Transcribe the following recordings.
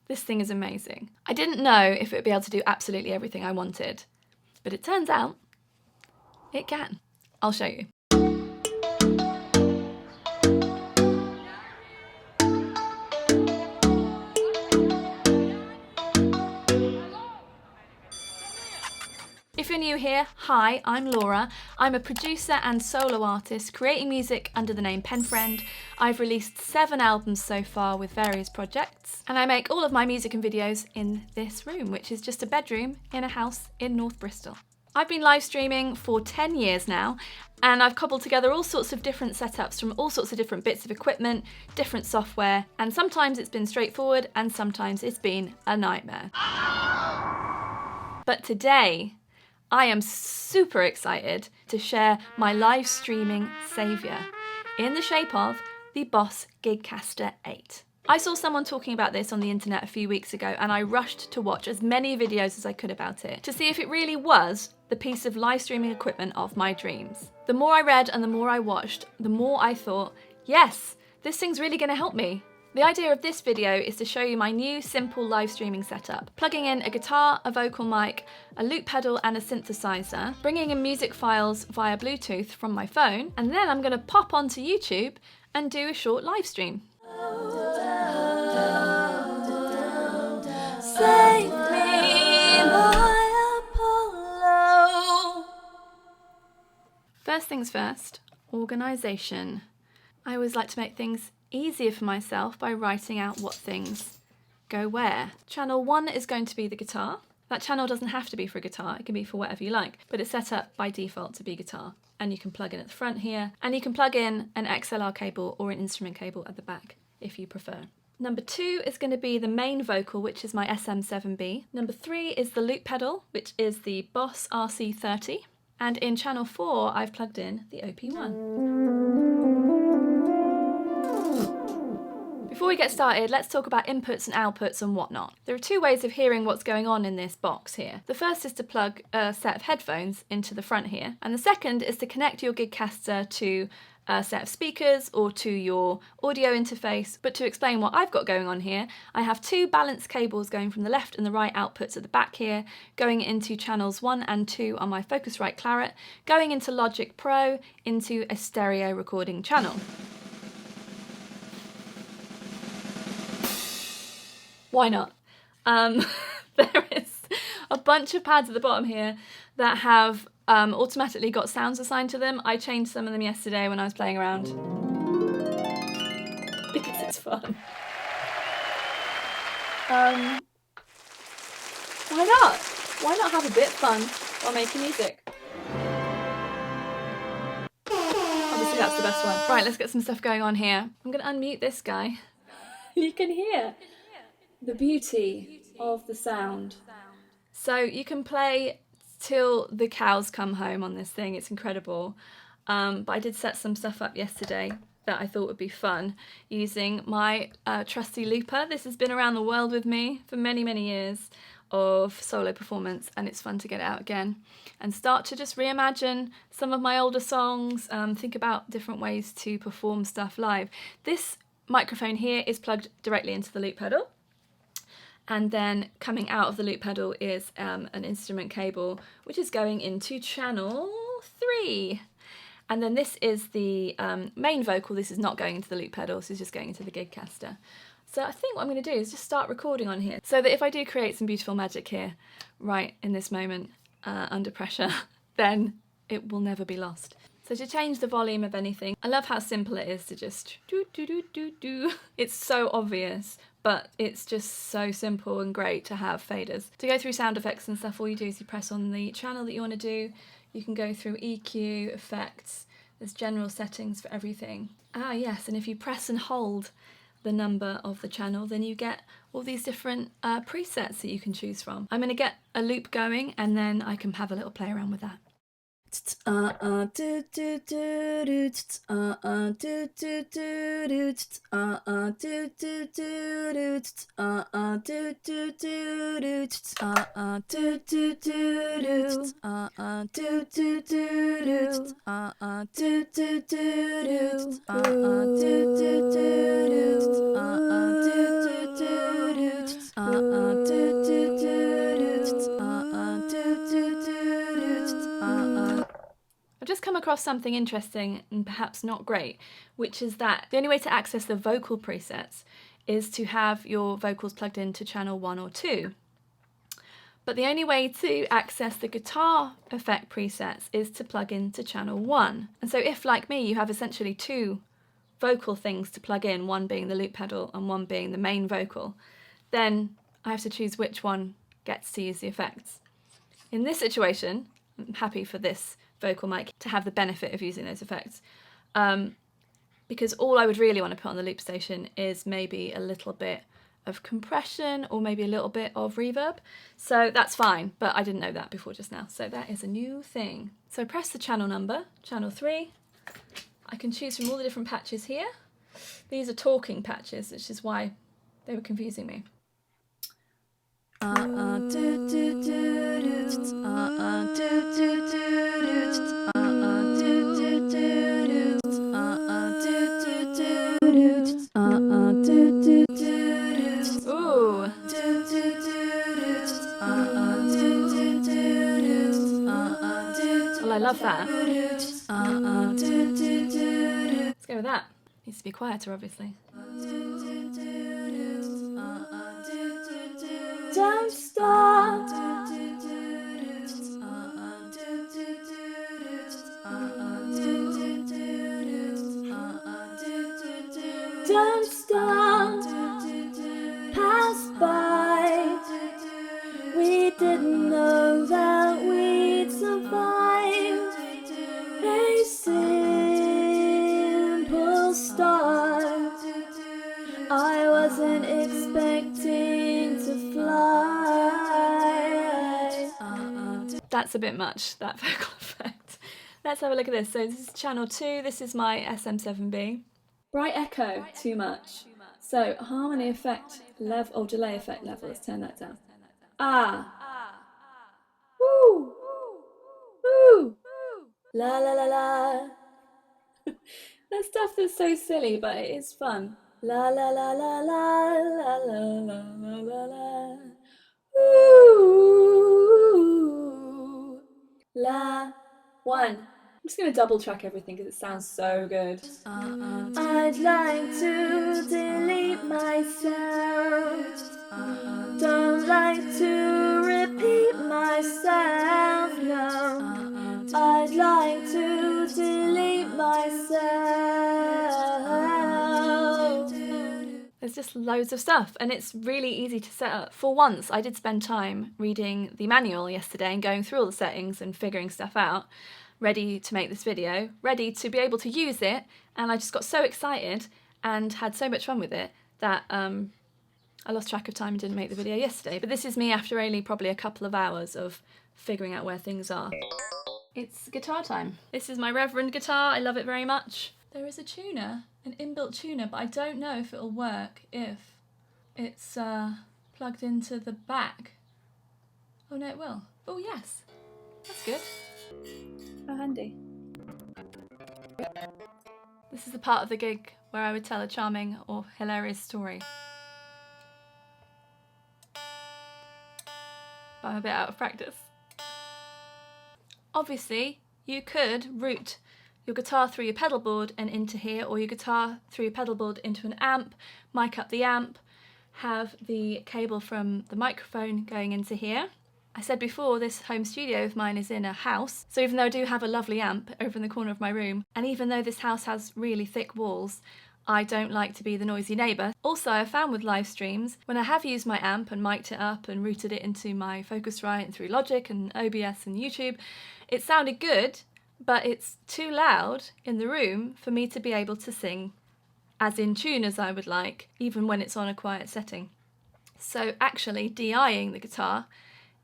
This thing is amazing. I didn't know if it would be able to do absolutely everything I wanted, but it turns out it can. I'll show you. If you're new here, hi, I'm Laura. I'm a producer and solo artist creating music under the name Penfriend. I've released 7 albums so far with various projects, and I make all of my music and videos in this room, which is just a bedroom in a house in North Bristol. I've been live streaming for 10 years now, and I've cobbled together all sorts of different setups from all sorts of different bits of equipment, different software, and sometimes it's been straightforward and sometimes it's been a nightmare. But today, I am super excited to share my live streaming saviour in the shape of the Boss Gigcaster 8. I saw someone talking about this on the internet a few weeks ago and I rushed to watch as many videos as I could about it to see if it really was the piece of live streaming equipment of my dreams. The more I read and the more I watched, the more I thought, yes, this thing's really going to help me. The idea of this video is to show you my new simple live streaming setup, plugging in a guitar, a vocal mic, a loop pedal and a synthesizer, bringing in music files via Bluetooth from my phone, and then I'm going to pop onto YouTube and do a short live stream. Save me, my Apollo. First things first, organisation. I always like to make things easier for myself by writing out what things go where. Channel 1 is going to be the guitar. That channel doesn't have to be for a guitar, it can be for whatever you like, but it's set up by default to be guitar. And you can plug in at the front here, and you can plug in an XLR cable or an instrument cable at the back if you prefer. Number 2 is going to be the main vocal, which is my SM7B. Number 3 is the loop pedal, which is the Boss RC30. And in channel 4, I've plugged in the OP1. Before we get started, let's talk about inputs and outputs and whatnot. There are 2 ways of hearing what's going on in this box here. The first is to plug a set of headphones into the front here, and the second is to connect your Gigcaster to a set of speakers or to your audio interface. But to explain what I've got going on here, I have 2 balanced cables going from the left and the right outputs at the back here, going into channels 1 and 2 on my Focusrite Claret, going into Logic Pro into a stereo recording channel. Why not? There is a bunch of pads at the bottom here that have automatically got sounds assigned to them. I changed some of them yesterday when I was playing around because it's fun. Why not? Why not have a bit of fun while making music? Obviously that's the best one. Right, let's get some stuff going on here. I'm going to unmute this guy. You can hear the beauty of the sound. So you can play till the cows come home on this thing. It's incredible. But I did set some stuff up yesterday that I thought would be fun using my trusty looper. This has been around the world with me for many, many years of solo performance, and it's fun to get it out again and start to just reimagine some of my older songs, think about different ways to perform stuff live. This microphone here is plugged directly into the loop pedal. And then coming out of the loop pedal is an instrument cable, which is going into channel 3. And then this is the main vocal. This is not going into the loop pedal, this is just going into the Gigcaster. So I think what I'm going to do is just start recording on here, so that if I do create some beautiful magic here, right in this moment, under pressure, then it will never be lost. So to change the volume of anything, I love how simple it is to just do. It's so obvious, but it's just so simple and great to have faders. To go through sound effects and stuff, all you do is you press on the channel that you want to do. You can go through EQ, effects, there's general settings for everything. Ah yes, and if you press and hold the number of the channel, then you get all these different presets that you can choose from. I'm going to get a loop going and then I can have a little play around with that. come across something interesting and perhaps not great, which is that the only way to access the vocal presets is to have your vocals plugged into channel 1 or 2. But the only way to access the guitar effect presets is to plug into channel 1. And so if, like me, you have essentially 2 vocal things to plug in, one being the loop pedal and one being the main vocal, then I have to choose which one gets to use the effects. In this situation, I'm happy for this vocal mic to have the benefit of using those effects, because all I would really want to put on the loop station is maybe a little bit of compression or maybe a little bit of reverb. So that's fine, but I didn't know that before just now. So that is a new thing. So press the channel number, channel 3. I can choose from all the different patches here. These are talking patches, which is why they were confusing me. Well, I love that. Let's go with that. Needs to be quieter, obviously. Don't stop. Don't stop. Pass by. We didn't know that we'd survive. A simple start. I wasn't expecting to fly. That's a bit much, that vocal effect. Let's have a look at this. So this is channel 2, this is my SM7B. Bright echo, too much. So harmony effect level, or delay effect level, let's turn that down. Ah. Woo. Woo. La la la la. That stuff that's so silly, but it is fun. La la la la la la la la la la la. Ooh. La. 1. I'm just going to double track everything because it sounds so good. I'd like to delete myself. Don't like to repeat myself, no. I'd like to delete myself. There's just loads of stuff and it's really easy to set up. For once, I did spend time reading the manual yesterday and going through all the settings and figuring stuff out, ready to make this video, ready to be able to use it, and I just got so excited and had so much fun with it that I lost track of time and didn't make the video yesterday. But this is me after only probably a couple of hours of figuring out where things are. It's guitar time. This is my Reverend guitar, I love it very much. There is a tuner, an inbuilt tuner, but I don't know if it'll work if it's plugged into the back. Oh no, it will. Oh yes, that's good. How handy. This is the part of the gig where I would tell a charming or hilarious story. But I'm a bit out of practice. Obviously, you could route your guitar through your pedal board and into here, or your guitar through your pedal board into an amp, mic up the amp, have the cable from the microphone going into here. I said before, this home studio of mine is in a house, so even though I do have a lovely amp over in the corner of my room, and even though this house has really thick walls, I don't like to be the noisy neighbour. Also, I found with live streams, when I have used my amp and mic'd it up and routed it into my Focusrite and through Logic and OBS and YouTube, it sounded good, but it's too loud in the room for me to be able to sing as in tune as I would like, even when it's on a quiet setting. So actually, DIing the guitar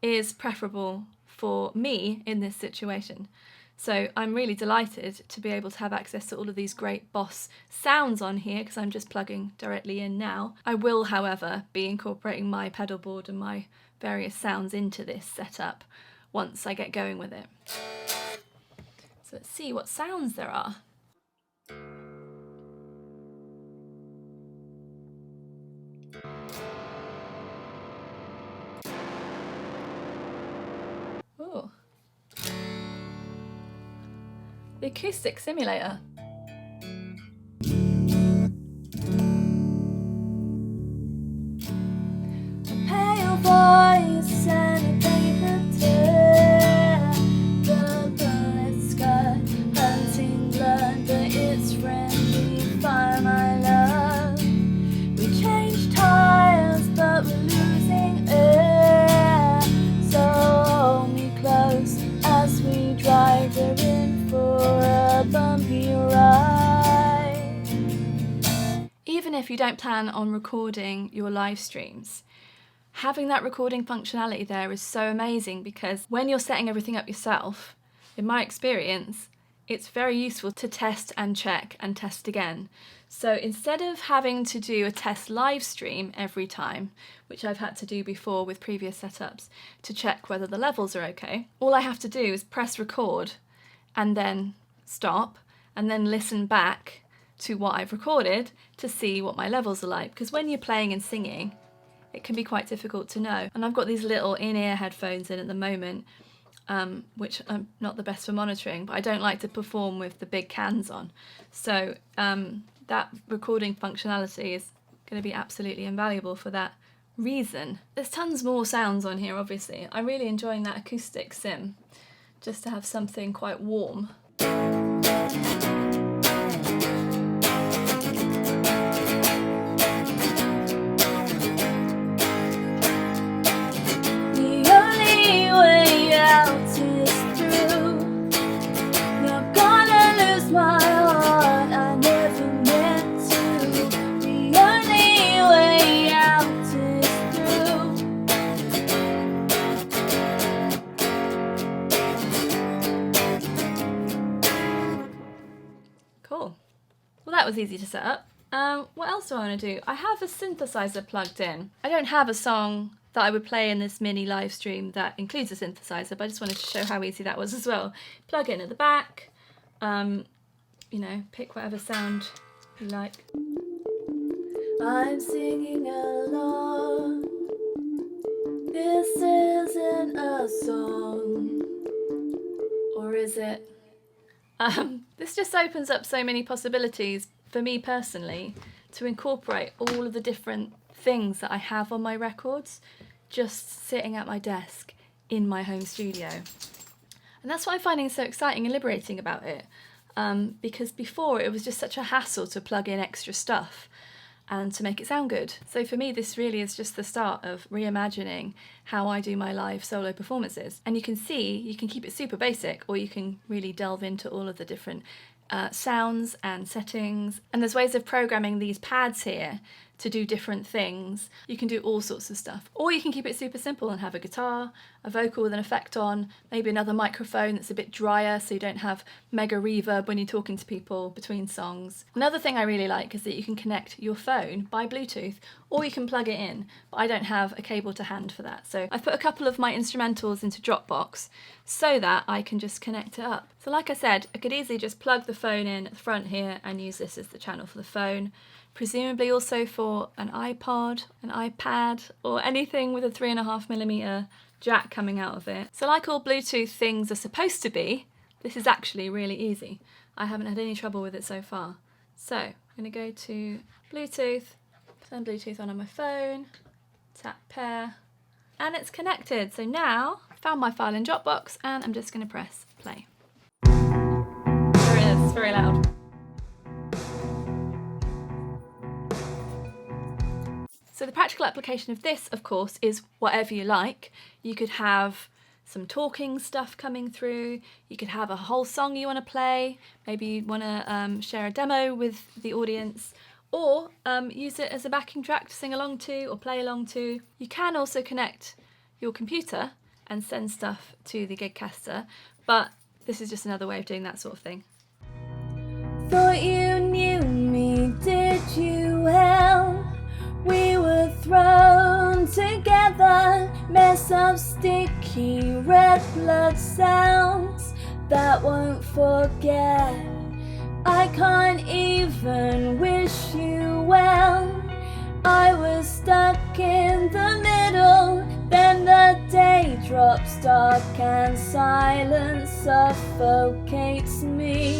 is preferable for me in this situation. So I'm really delighted to be able to have access to all of these great Boss sounds on here because I'm just plugging directly in now. I will, however, be incorporating my pedal board and my various sounds into this setup once I get going with it. So let's see what sounds there are. Ooh. the acoustic simulator. A pale voice and a paper tear, the bullets cut, hunting blood, but it's friendly fire, my love. We changed tires, but we're losing air, so hold me close as we drive her in for a bumpy ride. Even if you don't plan on recording your live streams, having that recording functionality there is so amazing, because when you're setting everything up yourself, in my experience, it's very useful to test and check and test again. So instead of having to do a test live stream every time, which I've had to do before with previous setups, to check whether the levels are okay, all I have to do is press record and then stop and then listen back to what I've recorded to see what my levels are like. Because when you're playing and singing, it can be quite difficult to know. And I've got these little in-ear headphones in at the moment, which are not the best for monitoring, but I don't like to perform with the big cans on. So that recording functionality is going to be absolutely invaluable for that reason. There's tons more sounds on here, obviously. I'm really enjoying that acoustic sim, just to have something quite warm. Cool. Well, that was easy to set up. What else do I want to do? I have a synthesizer plugged in. I don't have a song that I would play in this mini live stream that includes a synthesizer, but I just wanted to show how easy that was as well. Plug in at the back, you know, pick whatever sound you like. I'm singing along, this isn't a song, or is it? This just opens up so many possibilities for me personally to incorporate all of the different things that I have on my records just sitting at my desk in my home studio. And that's what I'm finding so exciting and liberating about it, because before it was just such a hassle to plug in extra stuff and to make it sound good. So for me, this really is just the start of reimagining how I do my live solo performances. And you can see, you can keep it super basic, or you can really delve into all of the different sounds and settings. And there's ways of programming these pads here to do different things. You can do all sorts of stuff. Or you can keep it super simple and have a guitar, a vocal with an effect on, maybe another microphone that's a bit drier so you don't have mega reverb when you're talking to people between songs. Another thing I really like is that you can connect your phone by Bluetooth, or you can plug it in, but I don't have a cable to hand for that. So I've put a couple of my instrumentals into Dropbox so that I can just connect it up. So like I said, I could easily just plug the phone in at the front here and use this as the channel for the phone. Presumably also for an iPod, an iPad, or anything with a 3.5mm jack coming out of it. So like all Bluetooth things are supposed to be, this is actually really easy. I haven't had any trouble with it so far. So I'm going to go to Bluetooth, turn Bluetooth on my phone, tap pair, and it's connected. So now I found my file in Dropbox and I'm just going to press play. There it is, it's very loud. So the practical application of this, of course, is whatever you like. You could have some talking stuff coming through, you could have a whole song you want to play, maybe you want to share a demo with the audience, or use it as a backing track to sing along to or play along to. You can also connect your computer and send stuff to the Gigcaster, but this is just another way of doing that sort of thing. Thought you knew me, did you? Well, we were thrown together, mess of sticky red blood sounds that won't forget. I can't even wish you well. I was stuck in the middle, then the day drops dark and silence suffocates me.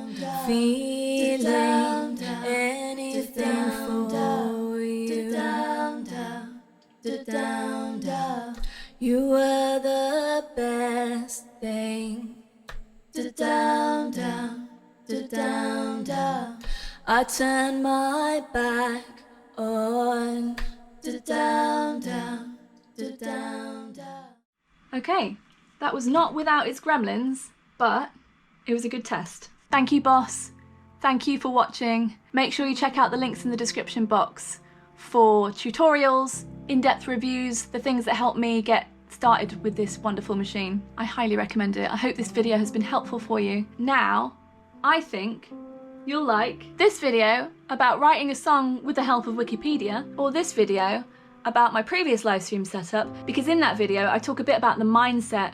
I turn my back on down, down, down, down. Okay, that was not without its gremlins, but it was a good test. Thank you, Boss. Thank you for watching. Make sure you check out the links in the description box for tutorials, in-depth reviews, the things that help me get started with this wonderful machine. I highly recommend it. I hope this video has been helpful for you. Now, I think you'll like this video about writing a song with the help of Wikipedia, or this video about my previous live stream setup, because in that video I talk a bit about the mindset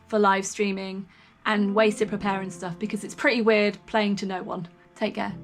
for live streaming and ways to prepare and stuff, because it's pretty weird playing to no one. Take care.